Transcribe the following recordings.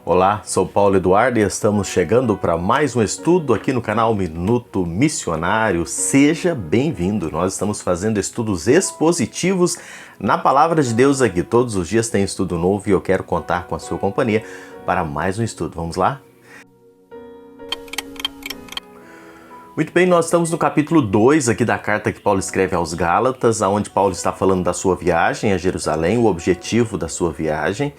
Olá, sou Paulo Eduardo e estamos chegando para mais um estudo aqui no canal Minuto Missionário. Seja bem-vindo! Nós estamos fazendo estudos expositivos na Palavra de Deus aqui. Todos os dias tem estudo novo e eu quero contar com a sua companhia para mais um estudo. Vamos lá? Muito bem, nós estamos no capítulo 2 aqui da carta que Paulo escreve aos Gálatas, onde Paulo está falando da sua viagem a Jerusalém, o objetivo da sua viagem.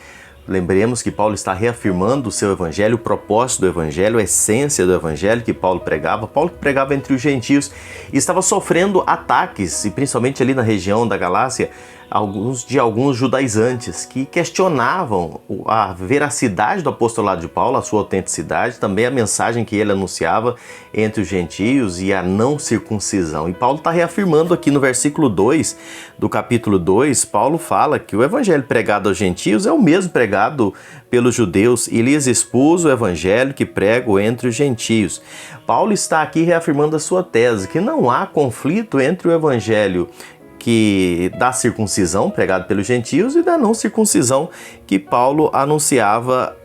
Lembremos que Paulo está reafirmando o seu evangelho, o propósito do evangelho, a essência do evangelho que Paulo pregava. Paulo que pregava entre os gentios e estava sofrendo ataques, e principalmente ali na região da Galácia, alguns judaizantes que questionavam a veracidade do apostolado de Paulo, a sua autenticidade, também a mensagem que ele anunciava entre os gentios e a não circuncisão. E Paulo está reafirmando aqui no versículo 2 do capítulo 2, Paulo fala que o evangelho pregado aos gentios é o mesmo pregado pelos judeus e lhes expus o evangelho que prego entre os gentios. Paulo está aqui reafirmando a sua tese, que não há conflito entre o evangelho da circuncisão pregado pelos gentios e da não circuncisão que Paulo anunciava,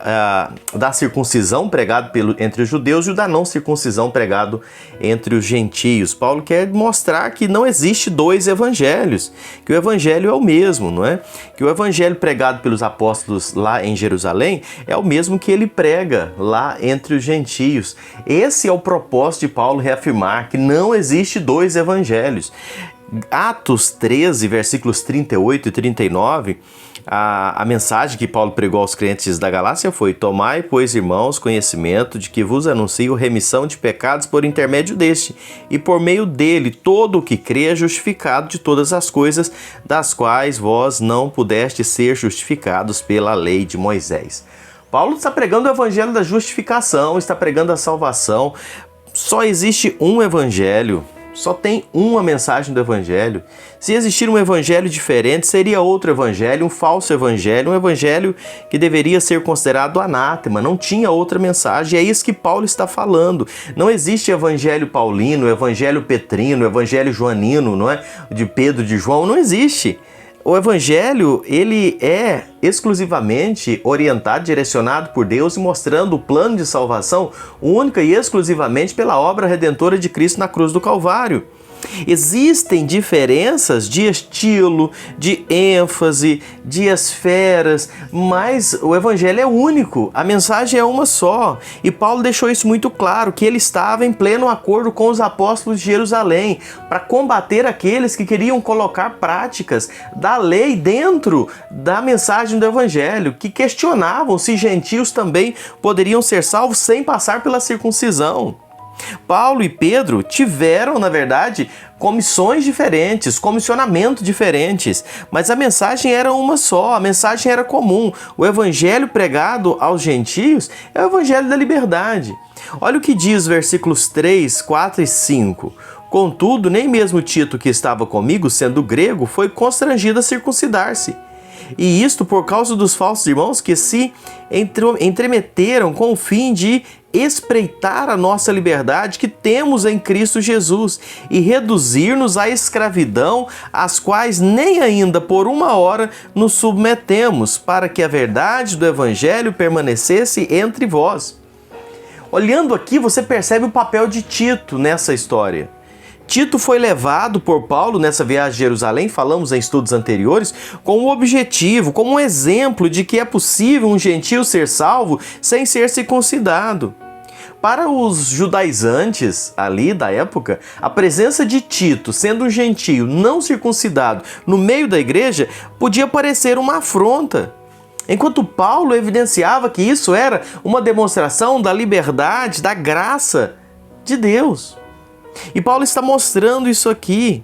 da circuncisão pregado entre os judeus e da não circuncisão pregado entre os gentios. Paulo quer mostrar que não existe dois evangelhos, que o evangelho é o mesmo, não é? Que o evangelho pregado pelos apóstolos lá em Jerusalém é o mesmo que ele prega lá entre os gentios. Esse é o propósito de Paulo reafirmar que não existe dois evangelhos. Atos 13, versículos 38 e 39, a mensagem que Paulo pregou aos crentes da Galácia foi: tomai, pois, irmãos, conhecimento de que vos anuncio remissão de pecados por intermédio deste, e por meio dele todo o que crê é justificado de todas as coisas das quais vós não pudestes ser justificados pela lei de Moisés. Paulo está pregando o evangelho da justificação, está pregando a salvação. Só existe um evangelho. Só tem uma mensagem do evangelho. Se existir um evangelho diferente, seria outro evangelho, um falso evangelho, um evangelho que deveria ser considerado anátema. Não tinha outra mensagem. É isso que Paulo está falando. Não existe evangelho paulino, evangelho petrino, evangelho joanino, não é? De Pedro, de João, não existe. O evangelho, ele é exclusivamente orientado, direcionado por Deus e mostrando o plano de salvação única e exclusivamente pela obra redentora de Cristo na cruz do Calvário. Existem diferenças de estilo, de ênfase, de esferas, mas o evangelho é único, a mensagem é uma só. E Paulo deixou isso muito claro, que ele estava em pleno acordo com os apóstolos de Jerusalém para combater aqueles que queriam colocar práticas da lei dentro da mensagem do evangelho, que questionavam se gentios também poderiam ser salvos sem passar pela circuncisão. Paulo e Pedro tiveram, na verdade, comissões diferentes, comissionamentos diferentes, mas a mensagem era uma só, a mensagem era comum. O evangelho pregado aos gentios é o evangelho da liberdade. Olha o que diz versículos 3, 4 e 5. Contudo, nem mesmo Tito, que estava comigo, sendo grego, foi constrangido a circuncidar-se. E isto por causa dos falsos irmãos que se entremeteram com o fim de espreitar a nossa liberdade que temos em Cristo Jesus e reduzir-nos à escravidão, às quais nem ainda por uma hora nos submetemos, para que a verdade do Evangelho permanecesse entre vós. Olhando aqui, você percebe o papel de Tito nessa história. Tito foi levado por Paulo nessa viagem a Jerusalém, falamos em estudos anteriores, com o objetivo, como um exemplo de que é possível um gentio ser salvo sem ser circuncidado. Para os judaizantes ali da época, a presença de Tito, sendo um gentio não circuncidado no meio da igreja, podia parecer uma afronta. Enquanto Paulo evidenciava que isso era uma demonstração da liberdade, da graça de Deus. E Paulo está mostrando isso aqui.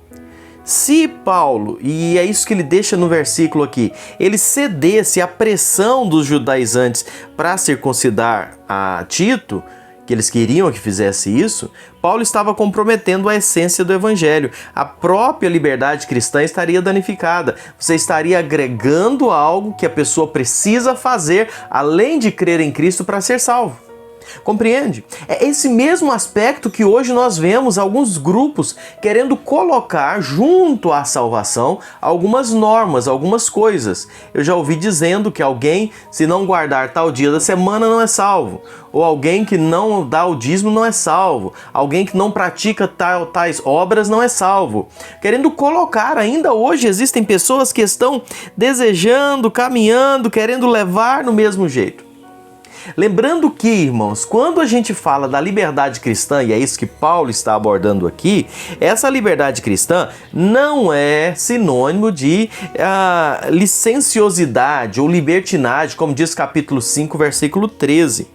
Se Paulo, e é isso que ele deixa no versículo aqui, ele cedesse à pressão dos judaizantes para circuncidar a Tito, que eles queriam que fizesse isso, Paulo estava comprometendo a essência do evangelho. A própria liberdade cristã estaria danificada. Você estaria agregando algo que a pessoa precisa fazer além de crer em Cristo para ser salvo. Compreende? É esse mesmo aspecto que hoje nós vemos alguns grupos querendo colocar junto à salvação algumas normas, algumas coisas. Eu já ouvi dizendo que alguém, se não guardar tal dia da semana, não é salvo. Ou alguém que não dá o dízimo não é salvo. Alguém que não pratica tais obras não é salvo. Querendo colocar, ainda hoje existem pessoas que estão desejando, caminhando, querendo levar no mesmo jeito. Lembrando que, irmãos, quando a gente fala da liberdade cristã, e é isso que Paulo está abordando aqui, essa liberdade cristã não é sinônimo de licenciosidade ou libertinagem, como diz capítulo 5, versículo 13.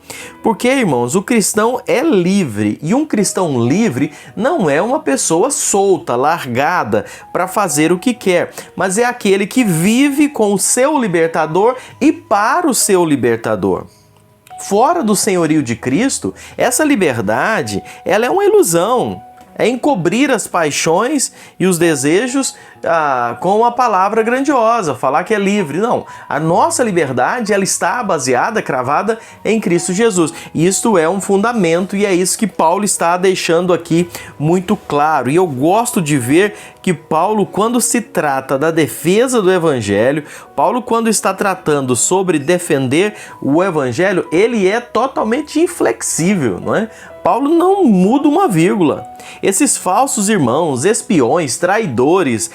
Porque, irmãos, o cristão é livre, e um cristão livre não é uma pessoa solta, largada para fazer o que quer, mas é aquele que vive com o seu libertador e para o seu libertador. Fora do senhorio de Cristo, essa liberdade, ela é uma ilusão. É encobrir as paixões e os desejos com uma palavra grandiosa, falar que é livre. Não, a nossa liberdade, ela está baseada, cravada em Cristo Jesus. Isto é um fundamento e é isso que Paulo está deixando aqui muito claro. E eu gosto de ver que Paulo, quando se trata da defesa do Evangelho, Paulo, quando está tratando sobre defender o Evangelho, ele é totalmente inflexível, não é? Paulo não muda uma vírgula. Esses falsos irmãos, espiões, traidores,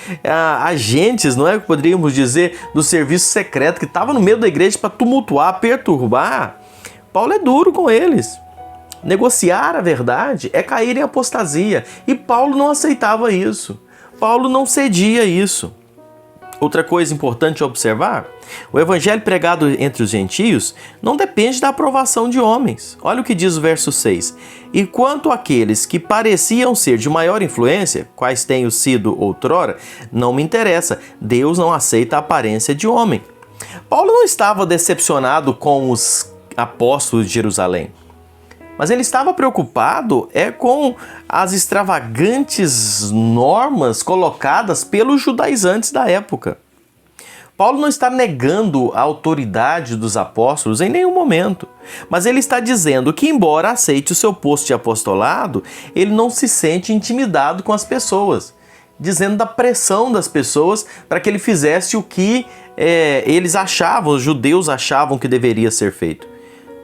agentes, não é que poderíamos dizer, do serviço secreto que estava no meio da igreja para tumultuar, perturbar, Paulo é duro com eles. Negociar a verdade é cair em apostasia e Paulo não aceitava isso. Paulo não cedia isso. Outra coisa importante a observar, o evangelho pregado entre os gentios não depende da aprovação de homens. Olha o que diz o verso 6. E quanto àqueles que pareciam ser de maior influência, quais tenham sido outrora, não me interessa. Deus não aceita a aparência de homem. Paulo não estava decepcionado com os apóstolos de Jerusalém. Mas ele estava preocupado com as extravagantes normas colocadas pelos judaizantes da época. Paulo não está negando a autoridade dos apóstolos em nenhum momento, mas ele está dizendo que, embora aceite o seu posto de apostolado, ele não se sente intimidado com as pessoas, dizendo da pressão das pessoas para que ele fizesse o que eles achavam, os judeus achavam que deveria ser feito.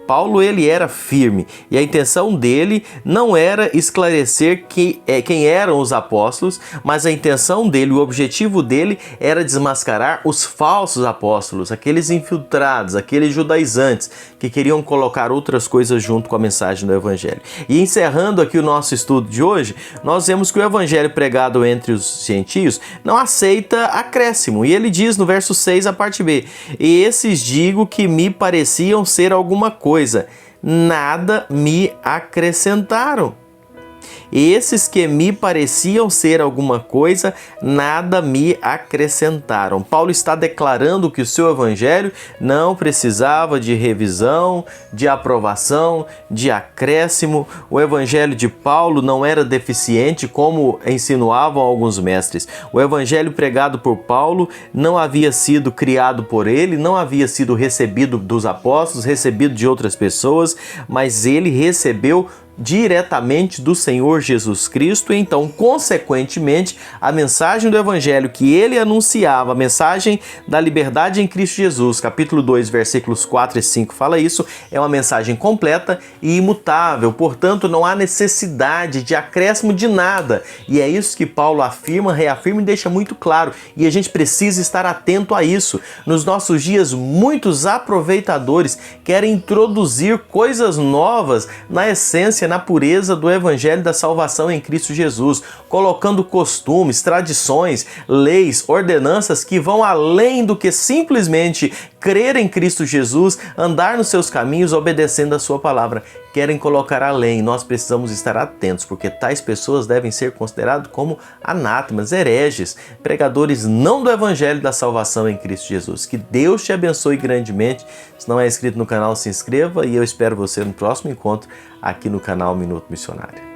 Paulo, ele era firme e a intenção dele não era esclarecer quem eram os apóstolos, mas a intenção dele, o objetivo dele era desmascarar os falsos apóstolos, aqueles infiltrados, aqueles judaizantes que queriam colocar outras coisas junto com a mensagem do evangelho. E encerrando aqui o nosso estudo de hoje, nós vemos que o evangelho pregado entre os gentios não aceita acréscimo. E ele diz no verso 6, a parte B, e esses digo que me pareciam ser alguma coisa, nada me acrescentaram. Esses que me pareciam ser alguma coisa, nada me acrescentaram. Paulo está declarando que o seu evangelho não precisava de revisão, de aprovação, de acréscimo. O evangelho de Paulo não era deficiente, como insinuavam alguns mestres. O evangelho pregado por Paulo não havia sido criado por ele, não havia sido recebido dos apóstolos, recebido de outras pessoas, mas ele recebeu diretamente do Senhor Jesus Cristo. Então, consequentemente, a mensagem do Evangelho que ele anunciava, a mensagem da liberdade em Cristo Jesus, capítulo 2, versículos 4 e 5, fala isso, é uma mensagem completa e imutável, portanto, não há necessidade de acréscimo de nada. E é isso que Paulo afirma, reafirma e deixa muito claro, e a gente precisa estar atento a isso. Nos nossos dias, muitos aproveitadores querem introduzir coisas novas na essência, na pureza do Evangelho da salvação em Cristo Jesus, colocando costumes, tradições, leis, ordenanças que vão além do que simplesmente crer em Cristo Jesus, andar nos seus caminhos, obedecendo a sua palavra. Querem colocar além. Nós precisamos estar atentos, porque tais pessoas devem ser consideradas como anátemas, hereges, pregadores não do Evangelho da salvação em Cristo Jesus. Que Deus te abençoe grandemente. Se não é inscrito no canal, se inscreva e eu espero você no próximo encontro aqui no canal Minuto Missionário.